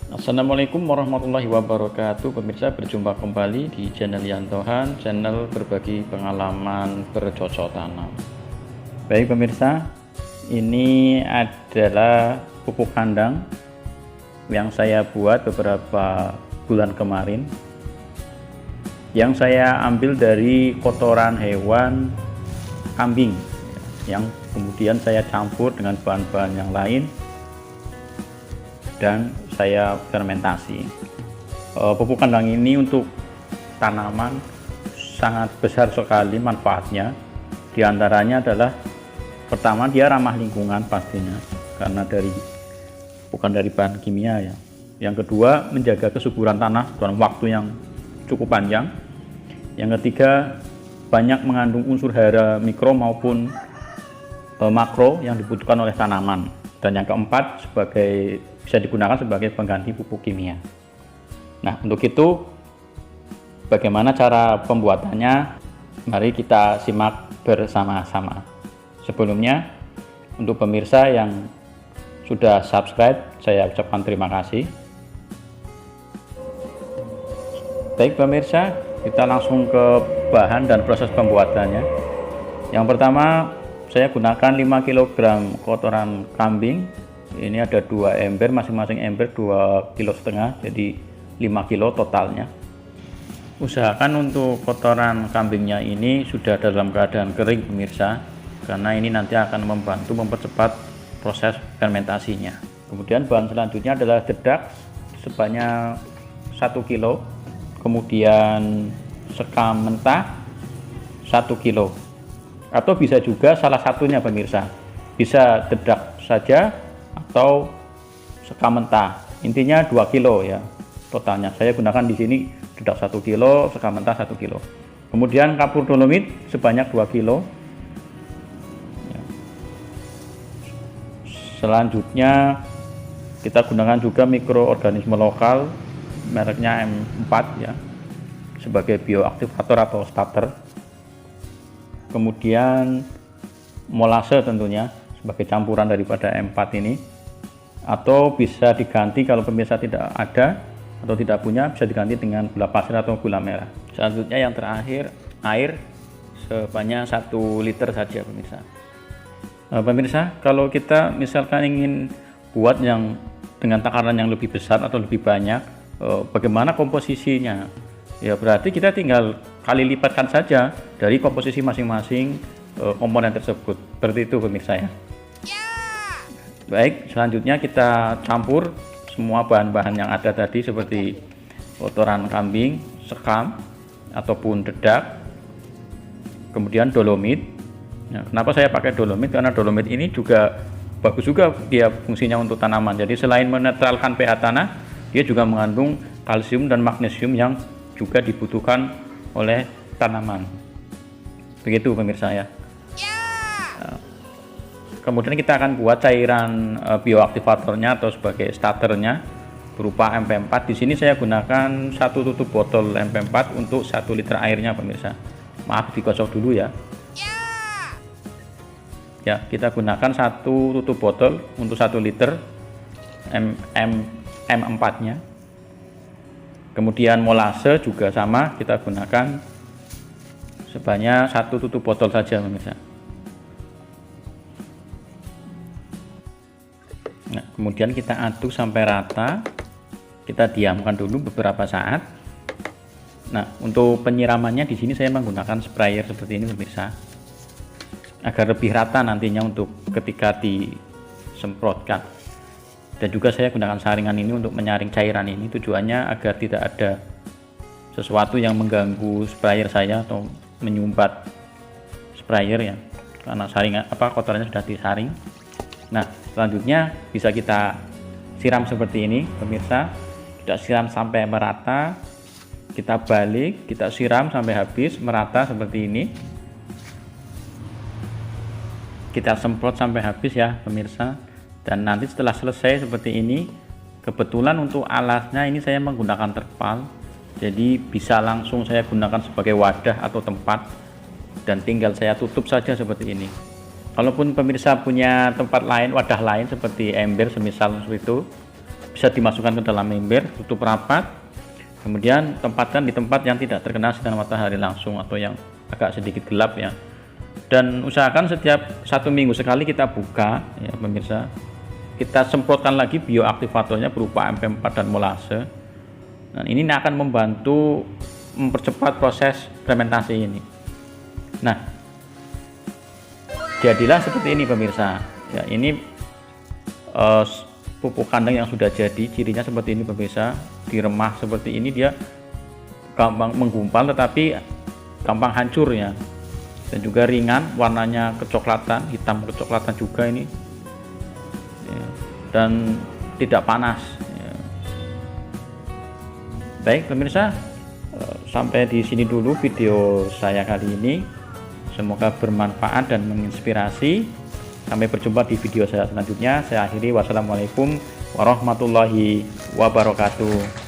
Assalamualaikum warahmatullahi wabarakatuh. Pemirsa, berjumpa kembali di channel Yantohan, channel berbagi pengalaman bercocok tanam. Baik pemirsa, ini adalah pupuk kandang yang saya buat beberapa bulan kemarin, yang saya ambil dari kotoran hewan kambing, yang kemudian saya campur dengan bahan-bahan yang lain dan saya fermentasi. Pupuk kandang ini untuk tanaman sangat besar sekali manfaatnya. Di antaranya adalah, pertama, dia ramah lingkungan pastinya karena bukan dari bahan kimia ya. Yang kedua, menjaga kesuburan tanah dalam waktu yang cukup panjang. Yang ketiga, banyak mengandung unsur hara mikro maupun makro yang dibutuhkan oleh tanaman. Dan yang keempat, bisa digunakan sebagai pengganti pupuk kimia. Nah, untuk itu bagaimana cara pembuatannya? Mari kita simak bersama-sama. Sebelumnya, untuk pemirsa yang sudah subscribe, saya ucapkan terima kasih. Baik pemirsa, kita langsung ke bahan dan proses pembuatannya. Yang pertama, saya gunakan 5 kg kotoran kambing. Ini ada 2 ember, masing-masing ember 2,5 kg, jadi 5 kg totalnya. Usahakan untuk kotoran kambingnya ini sudah dalam keadaan kering pemirsa, karena ini nanti akan membantu mempercepat proses fermentasinya. Kemudian bahan selanjutnya adalah dedak sebanyak 1 kg, kemudian sekam mentah 1 kg, atau bisa juga salah satunya pemirsa, bisa dedak saja atau sekam mentah. Intinya 2 kilo ya totalnya. Saya gunakan di sini dedak 1 kilo, sekam mentah 1 kilo. Kemudian kapur dolomit sebanyak 2 kilo. Selanjutnya kita gunakan juga mikroorganisme lokal mereknya M4 ya, sebagai bioaktivator atau starter. Kemudian molase tentunya sebagai campuran daripada M4 ini, atau bisa diganti kalau pemirsa tidak ada atau tidak punya, bisa diganti dengan gula pasir atau gula merah. Selanjutnya yang terakhir, air sebanyak 1 liter saja pemirsa. Pemirsa, kalau kita misalkan ingin buat yang dengan takaran yang lebih besar atau lebih banyak, bagaimana komposisinya? Ya berarti kita tinggal kali lipatkan saja dari komposisi masing-masing komponen tersebut. Seperti itu pemirsa ya. Baik, selanjutnya kita campur semua bahan-bahan yang ada tadi seperti kotoran kambing, sekam ataupun dedak, kemudian dolomit. Nah, kenapa saya pakai dolomit? Karena dolomit ini juga bagus juga dia fungsinya untuk tanaman. Jadi selain menetralkan pH tanah, dia juga mengandung kalsium dan magnesium yang juga dibutuhkan oleh tanaman. Begitu pemirsa ya. Kemudian kita akan buat cairan bioaktivatornya atau sebagai starternya berupa MP4. Di sini saya gunakan 1 tutup botol MP4 untuk 1 liter airnya pemirsa. Maaf, digosok dulu ya. Ya, kita gunakan 1 tutup botol untuk 1 liter M4-nya. Kemudian molase juga sama, kita gunakan sebanyak 1 tutup botol saja pemirsa. Nah, kemudian kita aduk sampai rata, kita diamkan dulu beberapa saat. Nah, untuk penyiramannya di sini saya menggunakan sprayer seperti ini pemirsa, agar lebih rata nantinya untuk ketika disemprotkan. Dan juga saya gunakan saringan ini untuk menyaring cairan ini, tujuannya agar tidak ada sesuatu yang mengganggu sprayer saya atau menyumbat sprayer ya, karena saringan kotorannya sudah disaring. Nah, selanjutnya bisa kita siram seperti ini pemirsa. Kita siram sampai merata, kita balik, kita siram sampai habis merata seperti ini. Kita semprot sampai habis ya pemirsa. Dan nanti setelah selesai seperti ini, kebetulan untuk alasnya ini saya menggunakan terpal, jadi bisa langsung saya gunakan sebagai wadah atau tempat, dan tinggal saya tutup saja seperti ini. Kalaupun pemirsa punya tempat lain, wadah lain seperti ember semisal seperti itu, bisa dimasukkan ke dalam ember, tutup rapat, kemudian tempatkan di tempat yang tidak terkena sinar matahari langsung atau yang agak sedikit gelap ya. Dan usahakan setiap 1 minggu sekali kita buka ya pemirsa. Kita semprotkan lagi bioaktivatornya berupa MP4 dan molase. Nah, ini akan membantu mempercepat proses fermentasi ini. Nah, jadilah seperti ini pemirsa. Ya, ini pupuk kandang yang sudah jadi, cirinya seperti ini pemirsa. Diremah seperti ini dia gampang menggumpal tetapi gampang hancur ya. Dan juga ringan, warnanya kecoklatan, hitam kecoklatan juga ini. Ya, dan tidak panas. Ya. Baik pemirsa, sampai di sini dulu video saya kali ini. Semoga bermanfaat dan menginspirasi. Sampai berjumpa di video saya selanjutnya. Saya akhiri, wassalamualaikum warahmatullahi wabarakatuh.